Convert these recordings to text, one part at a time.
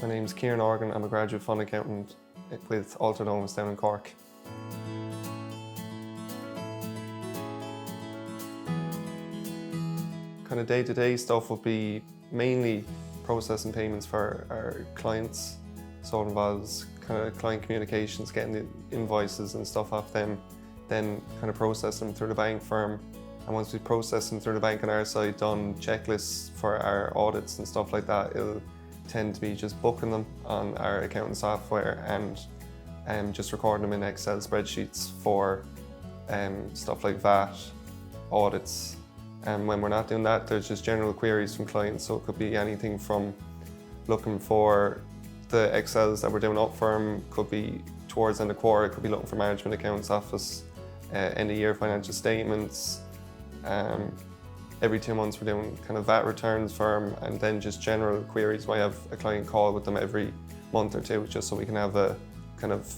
My name's Kieran. I'm a graduate fund accountant with AlterDomus down in Cork. Kind of day-to-day stuff would be mainly processing payments for our clients. So it involves kind of client communications, getting the invoices and stuff off them, then kind of process them through the bank firm. And once we process them through the bank on our side, done checklists for our audits and stuff like that, it'll tend to be just booking them on our accounting software and just recording them in Excel spreadsheets for stuff like VAT, audits. And when we're not doing that, there's just general queries from clients. So it could be anything from looking for the Excels that we're doing up for them, could be towards end of quarter, it could be looking for management accounts office, end of year financial statements. Every 2 months we're doing kind of VAT returns for them, and then just general queries. I have a client call with them every month or two, just so we can have a kind of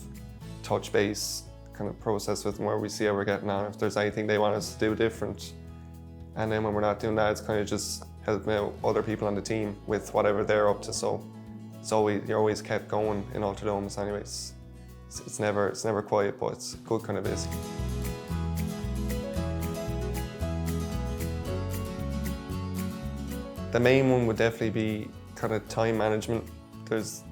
touch base kind of process with them where we see how we're getting on, if there's anything they want us to do different. And then when we're not doing that, it's kind of just helping out other people on the team with whatever they're up to. So you're always kept going in AlterDomus anyways. It's never quiet, but it's good kind of busy. The main one would definitely be kind of time management. There's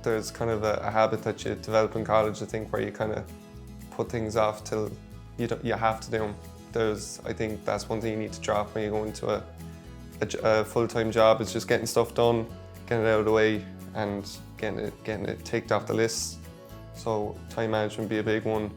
kind of a habit that you develop in college, I think, where you kind of put things off till you have to do them. I think that's one thing you need to drop when you go into a full-time job, is just getting stuff done, getting it out of the way, and getting it ticked off the list. So time management would be a big one.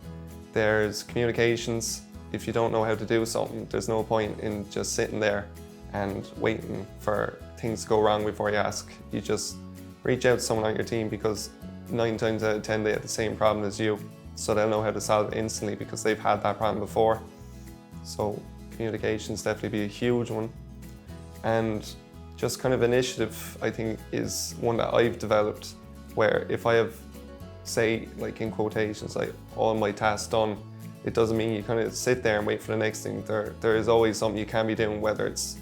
There's communications. If you don't know how to do something, there's no point in just sitting there and waiting for things to go wrong before you ask. You just reach out to someone on your team, because 9 times out of 10 they have the same problem as you. So they'll know how to solve it instantly because they've had that problem before. So communications definitely be a huge one. And just kind of initiative, I think, is one that I've developed, where if I have, say, like in quotations, like all my tasks done, it doesn't mean you kind of sit there and wait for the next thing. There is always something you can be doing, whether it's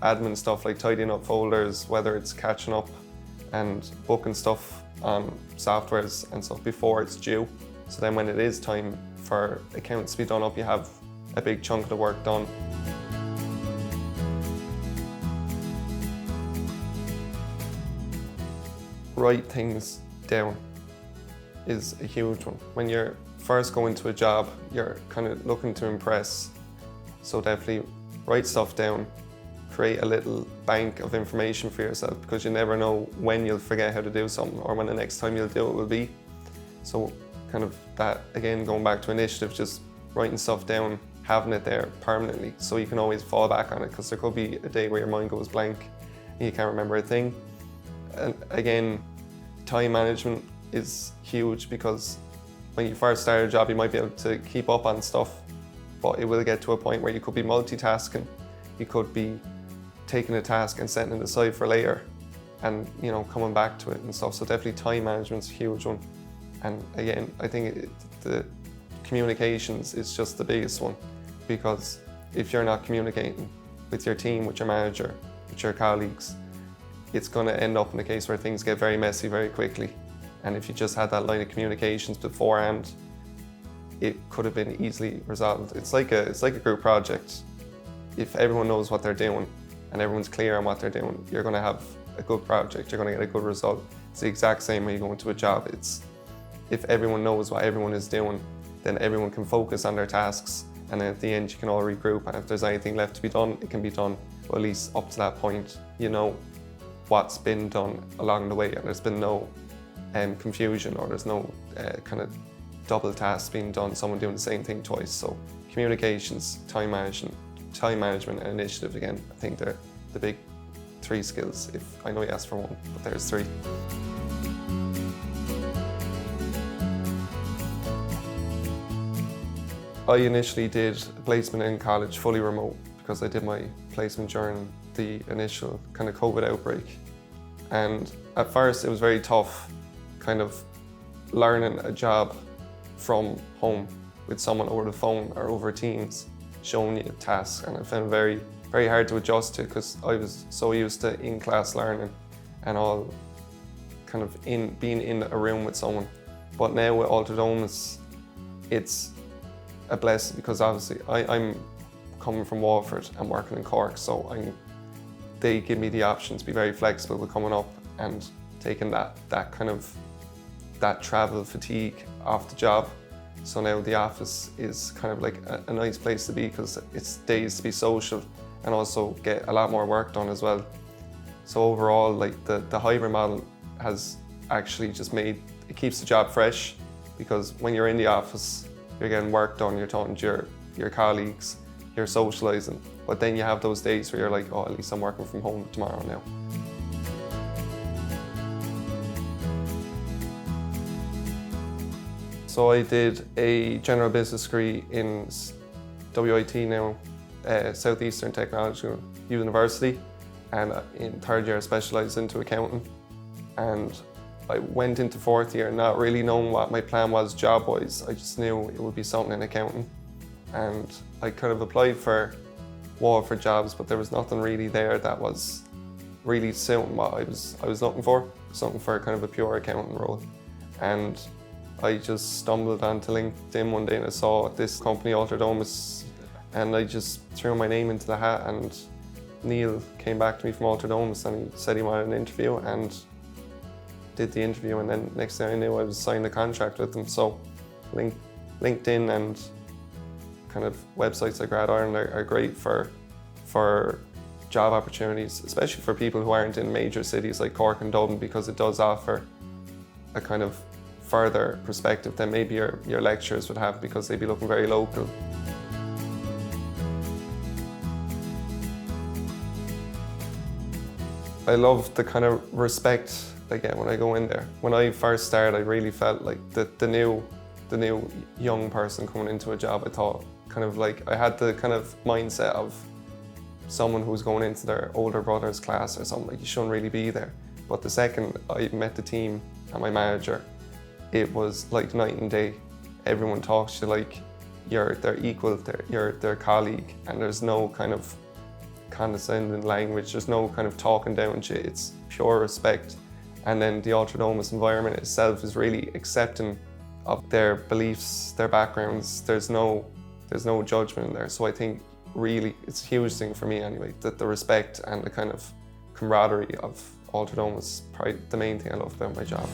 admin stuff like tidying up folders, whether it's catching up and booking stuff on softwares and stuff before it's due. So then when it is time for accounts to be done up, you have a big chunk of the work done. Write things down is a huge one. When you're first going to a job, you're kind of looking to impress. So definitely write stuff down. Create a little bank of information for yourself, because you never know when you'll forget how to do something or when the next time you'll do it will be. So kind of that, again, going back to initiative, just writing stuff down, having it there permanently so you can always fall back on it, because there could be a day where your mind goes blank and you can't remember a thing. And again, time management is huge, because when you first start a job you might be able to keep up on stuff, but it will get to a point where you could be multitasking. You could be taking a task and setting it aside for later and coming back to it and stuff. So definitely time management's a huge one. And again, I think the communications is just the biggest one, because if you're not communicating with your team, with your manager, with your colleagues, it's going to end up in a case where things get very messy very quickly. And if you just had that line of communications beforehand, it could have been easily resolved. It's like a group project. If everyone knows what they're doing and everyone's clear on what they're doing, you're going to have a good project, you're going to get a good result. It's the exact same when you go into a job. If everyone knows what everyone is doing, then everyone can focus on their tasks, and then at the end you can all regroup, and if there's anything left to be done, it can be done. But at least up to that point, you know what's been done along the way, and there's been no confusion, or there's no kind of double tasks being done, someone doing the same thing twice. So communications, time management and initiative, again, I think they're the big 3 skills. I know you asked for one, but there's 3. I initially did a placement in college fully remote, because I did my placement during the initial kind of COVID outbreak. And at first it was very tough kind of learning a job from home with someone over the phone or over Teams showing you tasks, and I found it very, very hard to adjust to, because I was so used to in-class learning and all kind of being in a room with someone. But now with AlterDomus, it's a blessing because obviously I'm coming from Waterford and working in Cork, so they give me the option to be very flexible with coming up and taking that travel fatigue off the job. So now the office is kind of like a nice place to be because it's days to be social and also get a lot more work done as well. So overall, like the hybrid model has actually just it keeps the job fresh, because when you're in the office, you're getting work done, you're talking to your colleagues, you're socialising. But then you have those days where you're like, oh, at least I'm working from home tomorrow now. So I did a general business degree in WIT now, Southeastern Technological University, and in third year I specialised into accounting. And I went into fourth year not really knowing what my plan was job-wise. I just knew it would be something in accounting. And I kind of applied for Waterford jobs, but there was nothing really there that was really suiting what I was looking for, something for kind of a pure accounting role. And I just stumbled onto LinkedIn one day and I saw this company, AlterDomus, and I just threw my name into the hat, and Neil came back to me from AlterDomus and he said he wanted an interview, and did the interview, and then next thing I knew I was signed a contract with them. So LinkedIn and kind of websites like Grad Ireland are great for job opportunities, especially for people who aren't in major cities like Cork and Dublin, because it does offer a kind of further perspective than maybe your lecturers would have, because they'd be looking very local. I love the kind of respect I get when I go in there. When I first started, I really felt like the new young person coming into a job. I thought kind of like I had the kind of mindset of someone who's going into their older brother's class or something, like you shouldn't really be there. But the second I met the team and my manager, it was like night and day. Everyone talks to you like you're their equal, you're their colleague, and there's no kind of condescending language, there's no kind of talking down to you, it's pure respect. And then the AlterDomus environment itself is really accepting of their beliefs, their backgrounds. There's no judgment in there. So I think really it's a huge thing for me anyway, that the respect and the kind of camaraderie of AlterDomus is probably the main thing I love about my job.